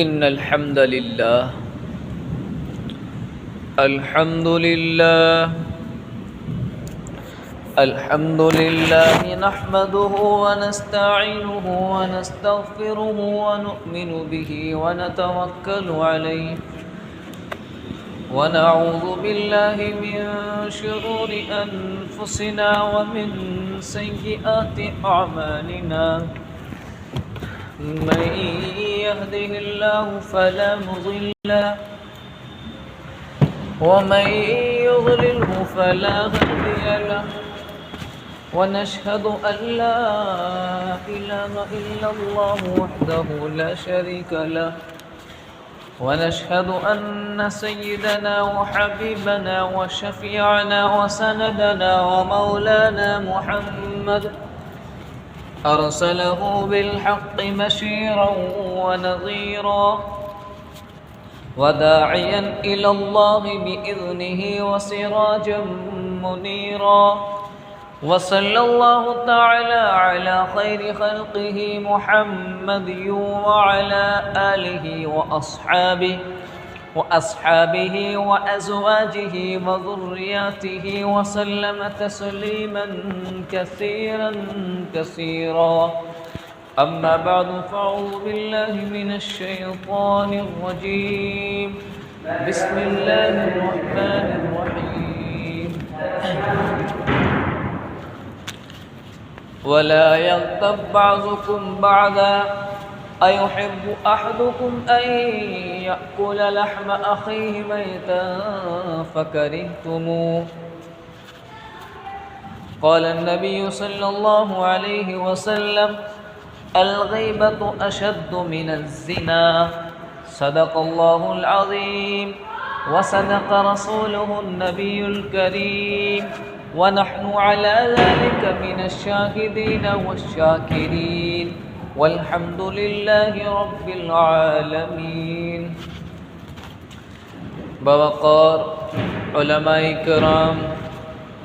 إن الحمد لله الحمد لله الحمد لله نحمده ونستعينه ونستغفره ونؤمن به ونتوكل عليه ونعوذ بالله من شرور أنفسنا ومن سيئات أعمالنا من يهده الله فلا مضل له ومن يضلله فلا هادي له ونشهد أن لا إله إلا الله وحده لا شريك له ونشهد أن سيدنا وحبيبنا وشفيعنا وسندنا ومولانا محمد أرسله بالحق بشيرا ونذيرا وداعيا إلى الله بإذنه وسراجا منيرا وصلى الله تعالى على خير خلقه محمد وعلى آله وأصحابه وأزواجه وذرياته وسلم تسليما كثيرا كثيرا أما بعد فأعوذ بالله من الشيطان الرجيم بسم الله الرحمن الرحيم ولا يغتب بعضكم بعضا أيحب أحدكم أن يأكل لحم أخيه ميتا فكرهتموه قال النبي صلى الله عليه وسلم الغيبة أشد من الزنا صدق الله العظيم وصدق رسوله النبي الكريم ونحن على ذلك من الشاهدين والشاكرين والحمد لله رب العالمين بوقار علماء کرام،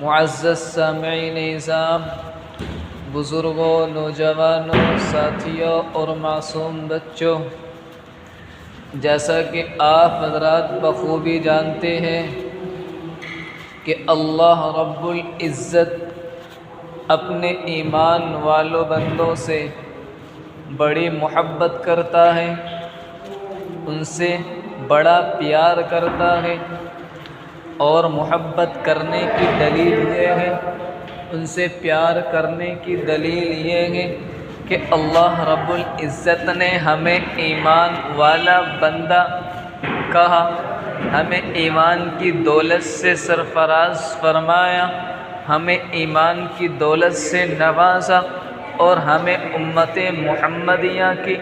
معزز سامعین نظام، بزرگوں، نوجوانوں، ساتھیوں اور معصوم بچوں، جیسا کہ آپ حضرات بخوبی جانتے ہیں کہ اللہ رب العزت اپنے ایمان والوں بندوں سے بڑی محبت کرتا ہے، ان سے بڑا پیار کرتا ہے، اور محبت کرنے کی دلیل یہ ہے، ان سے پیار کرنے کی دلیل یہ ہے کہ اللہ رب العزت نے ہمیں ایمان والا بندہ کہا، ہمیں ایمان کی دولت سے سرفراز فرمایا، ہمیں ایمان کی دولت سے نوازا، اور ہمیں امت محمدیہ کی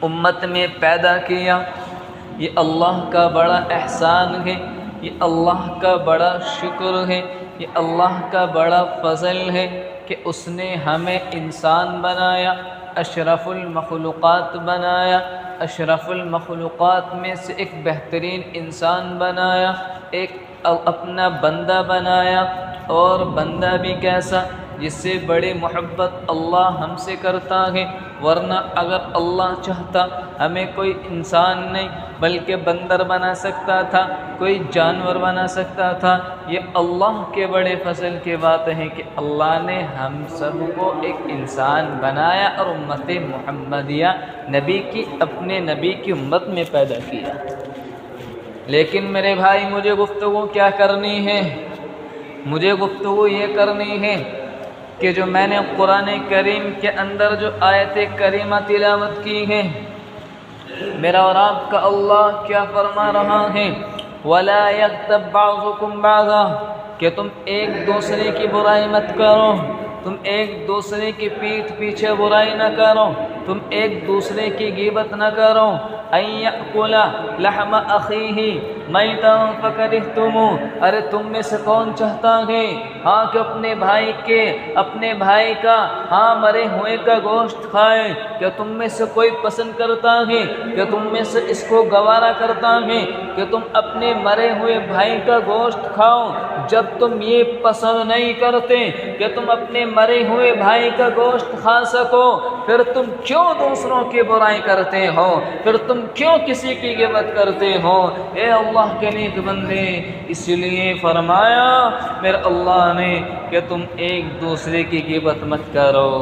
امت میں پیدا کیا۔ یہ اللہ کا بڑا احسان ہے، یہ اللہ کا بڑا شکر ہے، یہ اللہ کا بڑا فضل ہے کہ اس نے ہمیں انسان بنایا، اشرف المخلوقات بنایا، اشرف المخلوقات میں سے ایک بہترین انسان بنایا، ایک اپنا بندہ بنایا، اور بندہ بھی کیسا، جس سے بڑی محبت اللہ ہم سے کرتا ہے، ورنہ اگر اللہ چاہتا ہمیں کوئی انسان نہیں بلکہ بندر بنا سکتا تھا، کوئی جانور بنا سکتا تھا۔ یہ اللہ کے بڑے فضل کی بات ہے کہ اللہ نے ہم سب کو ایک انسان بنایا اور امت محمدیہ اپنے نبی کی امت میں پیدا کیا۔ لیکن میرے بھائی، مجھے گفتگو کیا کرنی ہے؟ مجھے گفتگو یہ کرنی ہے کہ جو میں نے قرآن کریم کے اندر جو آیت کریمہ تلاوت کی ہے، میرا اور آپ کا اللہ کیا فرما رہا ہے؟ وَلَا يَغْتَبْ بَعْضُكُمْ بَعْضًا، کہ تم ایک دوسرے کی برائی مت کرو، تم ایک دوسرے کی پیٹھ پیچھے برائی نہ کرو، تم ایک دوسرے کی غیبت نہ کرو۔ أَن يَأْكُلَ لَحْمَ أَخِيهِ مَيْتًا فَكَرِهْتُمُوهُ، ارے تم میں سے کون چاہتا ہے کہ اپنے بھائی کا مرے ہوئے کا گوشت کھائے؟ کہ تم میں سے کوئی پسند کرتا ہے کہ تم میں سے اس کو گوارا کرتا ہے کہ تم اپنے مرے ہوئے بھائی کا گوشت کھاؤ؟ جب تم یہ پسند نہیں کرتے کہ تم اپنے مرے ہوئے بھائی کا گوشت کھا سکو، پھر تم کیوں کیوں دوسروں کی برائی کرتے ہو؟ پھر تم کیوں کسی کی غیبت کرتے ہو؟ اے اللہ کے نیک بندے، اس لیے فرمایا میرے اللہ نے کہ تم ایک دوسرے کی غیبت مت کرو۔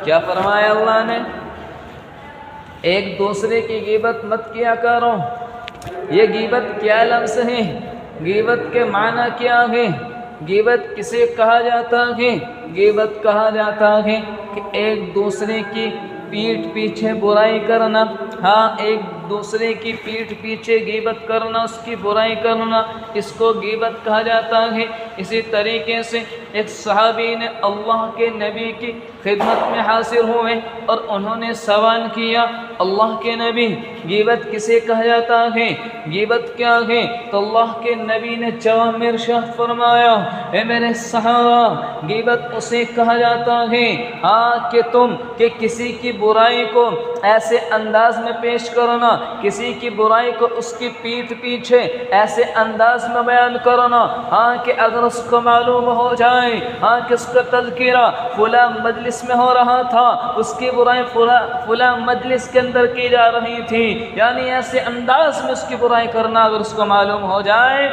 کیا فرمایا اللہ نے؟ ایک دوسرے کی غیبت مت کیا کرو۔ یہ غیبت کیا لفظ ہے؟ غیبت کے معنی کیا ہے؟ غیبت کسے کہا جاتا ہے؟ غیبت کہا جاتا ہے کہ ایک دوسرے کی پیٹھ پیچھے برائی کرنا۔ ہاں، ایک دوسرے کی پیٹھ پیچھے غیبت کرنا، اس کی برائی کرنا، اس کو غیبت کہا جاتا ہے۔ اسی طریقے سے ایک صحابی نے اللہ کے نبی کی خدمت میں حاضر ہوئے اور انہوں نے سوال کیا، اللہ کے نبی غیبت کسے کہا جاتا ہے؟ غیبت کیا ہے؟ تو اللہ کے نبی نے جواب میں ارشاد فرمایا، اے میرے صحابہ، غیبت اسے کہا جاتا ہے کہ کسی کی برائی کو ایسے انداز میں پیش کرنا، کسی کی برائی کو اس کی پیٹھ پیچھے ایسے انداز میں بیان کرنا کہ اگر اس کو معلوم ہو جائے کہ اس کا تذکرہ فلاں مجلس میں ہو رہا تھا، اس کی برائی فلاں مجلس کے اندر کی جا رہی تھی، یعنی ایسے انداز میں اس کی برائی کرنا، اگر اس کو معلوم ہو جائے،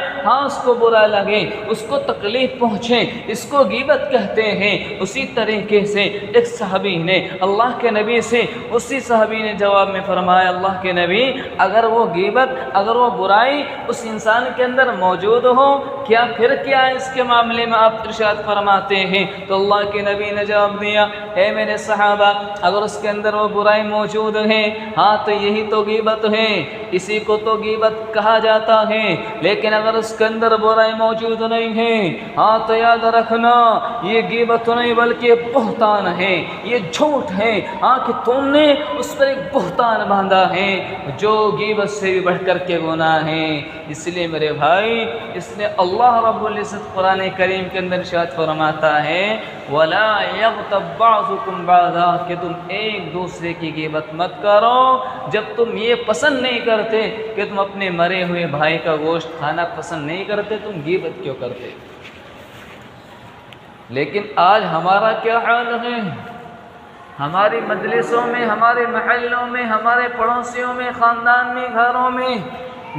اس کو برا لگے، اس کو تکلیف پہنچے، اس کو غیبت کہتے ہیں۔ اسی طریقے سے ایک صحابی نے اللہ کے نبی سے، اسی صحابی نے جواب میں فرمایا، اللہ کے نبی، اگر وہ غیبت، اگر وہ برائی اس انسان کے اندر موجود ہو، پھر کیا اس کے معاملے میں آپ ارشاد فرماتے ہیں؟ تو اللہ کے نبی نے جواب دیا، اے میرے صحابہ، اگر اس کے اندر وہ برائی موجود ہے تو یہی تو غیبت ہے، اسی کو تو غیبت کہا جاتا ہے۔ لیکن اگر اس کے اندر برائی موجود نہیں ہے تو یاد رکھنا، یہ غیبت نہیں بلکہ یہ بہتان ہے، یہ جھوٹ ہے کہ تم نے اس پر ایک بہتان باندھا ہے جو غیبت سے بھی بڑھ کر کے گناہ ہے۔ اس لیے میرے بھائی، اس نے اللہ رب العزت قرآن کریم کے اندر ارشاد فرماتا ہے، وَلَا يَغْتَبْ بَعْضُكُمْ بَعْضًا، کہ تم ایک دوسرے کی غیبت مت کرو۔ جب تم یہ پسند نہیں کرتے کہ تم اپنے مرے ہوئے بھائی کا گوشت کھانا پسند نہیں کرتے، تم غیبت کیوں کرتے؟ لیکن آج ہمارا کیا حال ہے؟ ہماری مجلسوں میں، ہمارے محلوں میں، ہمارے پڑوسیوں میں، خاندان میں، گھروں میں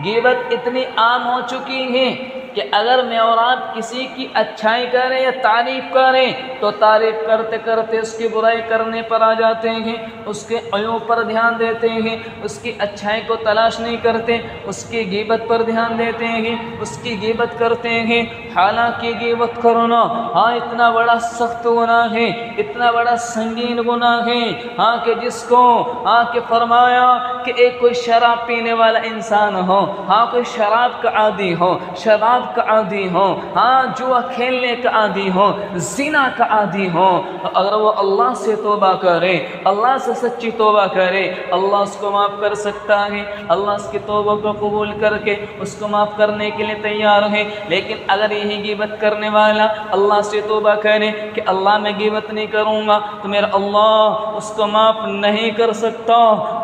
غیبت اتنی عام ہو چکی ہے کہ اگر میں اور آپ کسی کی اچھائی کریں یا تعریف کریں تو تعریف کرتے کرتے اس کی برائی کرنے پر آ جاتے ہیں، اس کے عیوب پر دھیان دیتے ہیں، اس کی اچھائی کو تلاش نہیں کرتے، اس کی غیبت پر دھیان دیتے ہیں، اس کی غیبت کرتے ہیں۔ حالانکہ غیبت کرنا اتنا بڑا سخت گناہ ہے، اتنا بڑا سنگین گناہ ہے کہ جس کو کہ فرمایا کہ ایک کوئی شراب پینے والا انسان ہو، کوئی شراب کا عادی ہو، شراب کا عادی ہو، جوا کھیلنے کا عادی ہو، زنا کا عادی ہو، اگر وہ اللہ سے توبہ کرے، اللہ سے سچی توبہ کرے، اللہ اس کو معاف کر سکتا ہے، اللہ اس کی توبہ کو قبول کر کے اس کو معاف کرنے کے لیے تیار ہے۔ لیکن اگر یہی غیبت کرنے والا اللہ سے توبہ کرے کہ اللہ میں غیبت نہیں کروں گا، تو میرا اللہ اس کو معاف نہیں کر سکتا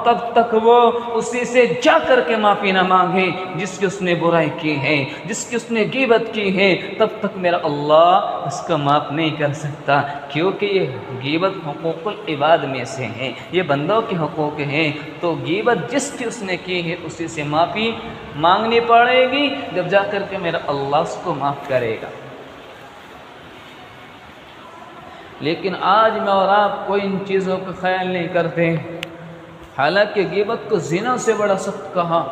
تب تک وہ اسی سے جا کر کے معافی نہ مانگے جس کی اس نے برائی کی ہے، جس کی اس نے غیبت کی ہے، تب تک میرا اللہ اس کو معاف نہیں کر سکتا، کیونکہ یہ غیبت حقوق العباد میں سے ہیں، یہ بندوں کے حقوق ہیں۔ تو غیبت جس کی اس نے کی ہے اسی سے معافی مانگنی پڑے گی، جب جا کر کے میرا اللہ اس کو معاف کرے گا۔ لیکن آج میں اور آپ کوئی ان چیزوں کا خیال نہیں کرتے، حالانکہ غیبت کو زنا سے بڑا سخت کہا،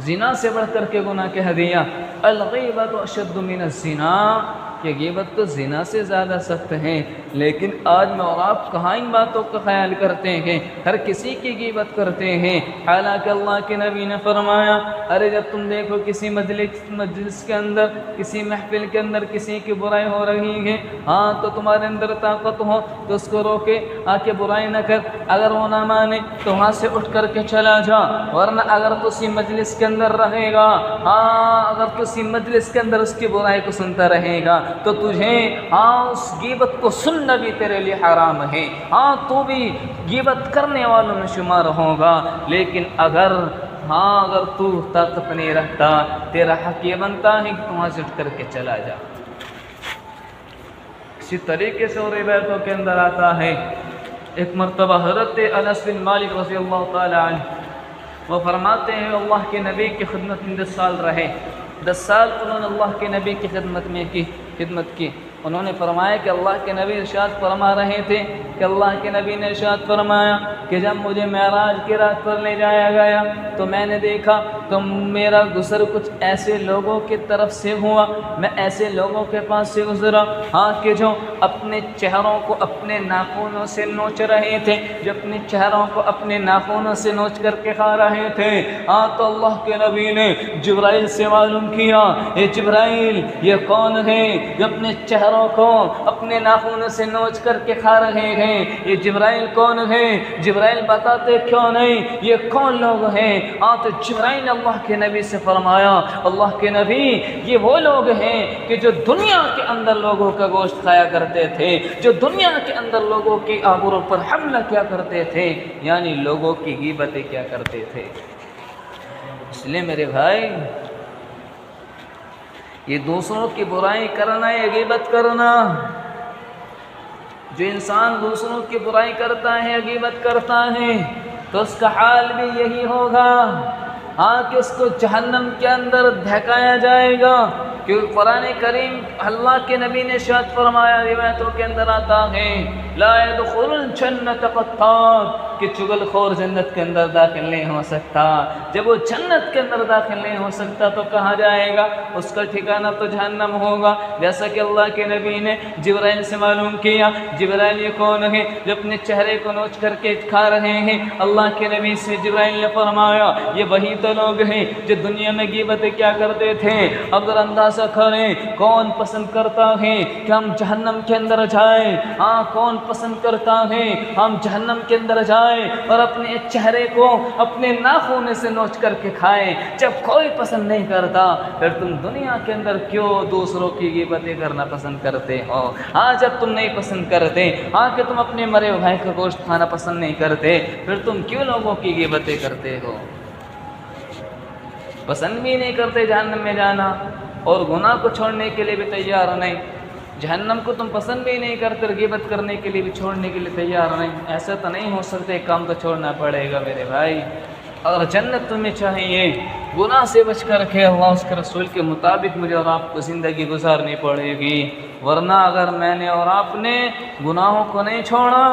زنا سے بڑھ کر کے گناہ کہہ دیا، الغیبۃ اشد من الزنا، کہ غیبت تو زنا سے زیادہ سخت ہے۔ لیکن آج میں اور آپ کہاں ان باتوں کا خیال کرتے ہیں، ہر کسی کی غیبت کرتے ہیں۔ حالانکہ اللہ کے نبی نے فرمایا، ارے جب تم دیکھو کسی مجلس کے اندر، کسی محفل کے اندر کسی کی برائی ہو رہی ہے، تو تمہارے اندر طاقت ہو تو اس کو روکے کہ برائی نہ کر، اگر وہ نہ مانے تو وہاں سے اٹھ کر کے چلا جا، ورنہ اگر تو اسی مجلس کے اندر رہے گا، اگر تو اسی مجلس کے اندر اس کی برائی کو سنتا رہے گا تو تجھے اس غیبت کو سننا بھی تیرے لیے حرام ہے، تو بھی غیبت کرنے والوں میں شمار ہوگا۔ لیکن اگر تو طاقت نہیں رکھتا، تیرا حق یہ بنتا ہے کہ تو وہاں سے اٹھ کر کے چلا جا۔ اسی طریقے سے اور روایتوں کے اندر آتا ہے ایک مرتبہ حضرت انس بن مالک رضی اللہ تعالی عنہ وہ فرماتے ہیں اللہ کے نبی کی خدمت میں 10 سال رہے، 10 سال انہوں نے اللہ کے نبی کی خدمت کی۔ انہوں نے فرمایا کہ اللہ کے نبی ارشاد فرما رہے تھے کہ اللہ کے نبی نے ارشاد فرمایا کہ جب مجھے معراج کی رات پر لے جایا گیا تو میں نے دیکھا تو میرا گزر کچھ ایسے لوگوں کی طرف سے ہوا، میں ایسے لوگوں کے پاس سے گزرا ہاں کہ جو اپنے چہروں کو اپنے ناخنوں سے نوچ رہے تھے، جو اپنے چہروں کو اپنے ناخنوں سے نوچ کر کے کھا رہے تھے۔ ہاں تو اللہ کے نبی نے جبرائیل سے معلوم کیا، اے جبرائیل یہ کون ہے جو اپنے چہروں کو اپنے ناخنوں سے نوچ کر کے کھا رہے ہیں؟ یہ جبرائیل کون ہے؟ جبرائیل بتاتے کیوں نہیں یہ کون لوگ ہیں؟ ہاں تو جبرائیل اللہ کے نبی سے فرمایا اللہ کے نبی یہ وہ لوگ ہیں کہ جو دنیا کے اندر لوگوں کا گوشت کھایا کرتے تھے، جو دنیا کے اندر لوگوں کی آبروں پر حملہ کیا کرتے تھے، یعنی لوگوں کی غیبتیں کیا کرتے تھے۔ اس لیے میرے بھائی یہ دوسروں کی برائی کرنا، یہ غیبت کرنا، جو انسان دوسروں کی برائی کرتا ہے، غیبت کرتا ہے تو اس کا حال بھی یہی ہوگا، ہاں کہ اس کو جہنم کے اندر دھکایا جائے گا۔ کیونکہ قرآن کریم اللہ کے نبی نے ارشاد فرمایا، روایتوں کے اندر آتا ہے لا يدخل الجنة قطان، کہ چغل خور جنت کے اندر داخل نہیں ہو سکتا۔ جب وہ جنت کے اندر داخل نہیں ہو سکتا تو کہاں جائے گا؟ اس کا ٹھکانہ تو جہنم ہوگا۔ جیسا کہ اللہ کے نبی نے جبرائیل سے معلوم کیا، جبرائیل یہ کون ہے جو اپنے چہرے کو نوچ کر کے کھا رہے ہیں؟ اللہ کے نبی سے جبرائیل نے فرمایا یہ وہی تو لوگ ہیں جو دنیا میں غیبتیں کیا کرتے تھے۔ اب ذرا اندازہ کریں کون پسند کرتا ہے کہ ہم جہنم کے اندر جائیں؟ ہاں کون پسند کرتا ہے ہم جہنم کے اندر جائیں اور اپنے چہرے کو اپنے ناخنوں سے نوچ کر کے کھائیں؟ جب کوئی پسند نہیں کرتا پھر تم دنیا کے اندر کیوں دوسروں کی غیبتیں کرنا پسند کرتے ہو؟ ہاں جب تم نہیں پسند کرتے، ہاں کہ تم اپنے مرے بھائی کا گوشت کھانا پسند نہیں کرتے، پھر تم کیوں لوگوں کی غیبتیں کرتے ہو؟ پسند بھی نہیں کرتے جہنم میں جانا اور گناہ کو چھوڑنے کے لیے بھی تیار نہیں، جہنم کو تم پسند بھی نہیں کرتے اور غیبت کرنے کے لیے بھی چھوڑنے کے لیے تیار نہیں۔ ایسا تو نہیں ہو سکتا، ایک کام تو چھوڑنا پڑے گا میرے بھائی۔ اگر جنت تمہیں چاہیے گناہ سے بچ کر کے اللہ اس کے رسول کے مطابق مجھے اور آپ کو زندگی گزارنی پڑے گی، ورنہ اگر میں نے اور آپ نے گناہوں کو نہیں چھوڑا،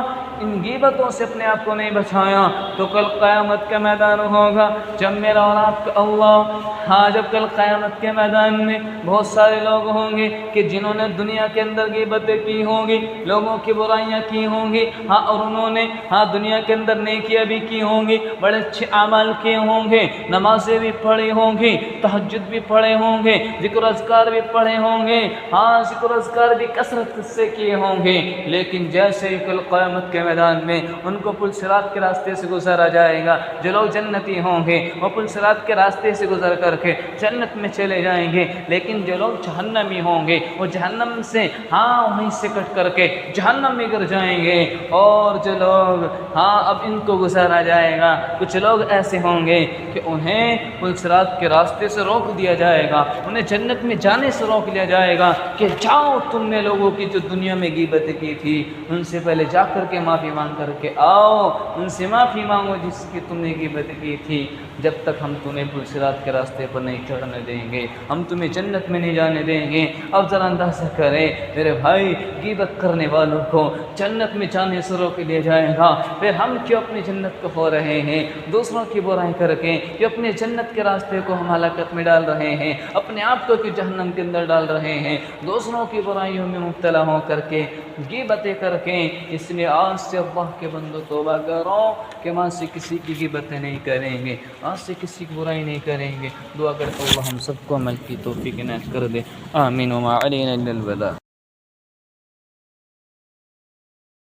ان غیبتوں سے اپنے آپ کو نہیں بچایا تو کل قیامت کا میدان ہوگا جب میرا اور آپ کا اللہ، ہاں جب کل قیامت کے میدان میں بہت سارے لوگ ہوں گے کہ جنہوں نے دنیا کے اندر غیبتیں کی ہوں گی، لوگوں کی برائیاں کی ہوں گی، ہاں اور انہوں نے ہاں دنیا کے اندر نیکیاں بھی کی ہوں گی، بڑے اچھے اعمال کیے ہوں گے، نمازیں بھی پڑھی ہوں گی، تہجد بھی پڑھے ہوں گے، ذکر اذکار بھی پڑھے ہوں گے، ہاں ذکر اذکار بھی کثرت سے کیے ہوں گے، لیکن جیسے ہی کل قیامت کے میدان میں ان کو پل صراط کے راستے سے گزارا جائے گا، جو لوگ جنتی ہوں گے وہ پل صراط کے راستے سے گزر کر کے جنت میں چلے جائیں گے، لیکن جو لوگ جہنمی ہوں گے وہ جہنم سے ہاں وہیں سے کٹ کر کے جہنم میں گر جائیں گے۔ اور جو لوگ ہاں اب ان کو گزارا جائے گا، کچھ لوگ ایسے ہوں گے کہ انہیں پل صراط کے راستے سے روک دیا جائے گا، انہیں جنت میں جانے سے روک لیا جائے گا کہ جاؤ تم نے لوگوں کی جو دنیا میں غیبت کی تھی ان سے پہلے جا کر کے معافی مانگ کر کے آؤ، ان سے معافی مانگو جس کی تم نے غیبت کی تھی، جب تک ہم تمہیں پل صراط کے راستے پر نہیں چڑھنے دیں گے، ہم تمہیں جنت میں نہیں جانے دیں گے۔ اب ذرا اندازہ کریں میرے بھائی، غیبت کرنے والوں کو جنت میں جانے سے روک لیا جائے گا، پھر ہم کیوں اپنی جنت کو کھو رہے ہیں؟ دوسروں کی برائی کر کے کہ اپنے جنت کے راستے کو ہم ہلاکت میں ڈال رہے ہیں، اپنے آپ کو کہ جہنم کے اندر ڈال رہے ہیں، دوسروں کی برائیوں میں مبتلا ہو کر کے غیبتیں کر کے۔ اس لیے آج سے اللہ کے بندو توبہ کرو کہ وہاں سے کسی کی غیبتیں نہیں کریں گے، آج سے کسی کی برائی نہیں کریں گے۔ دعا کرتے اللہ ہم سب کو عمل کی توفیق عنایت کر دے، آمین۔ وما علینا الا البلاغ۔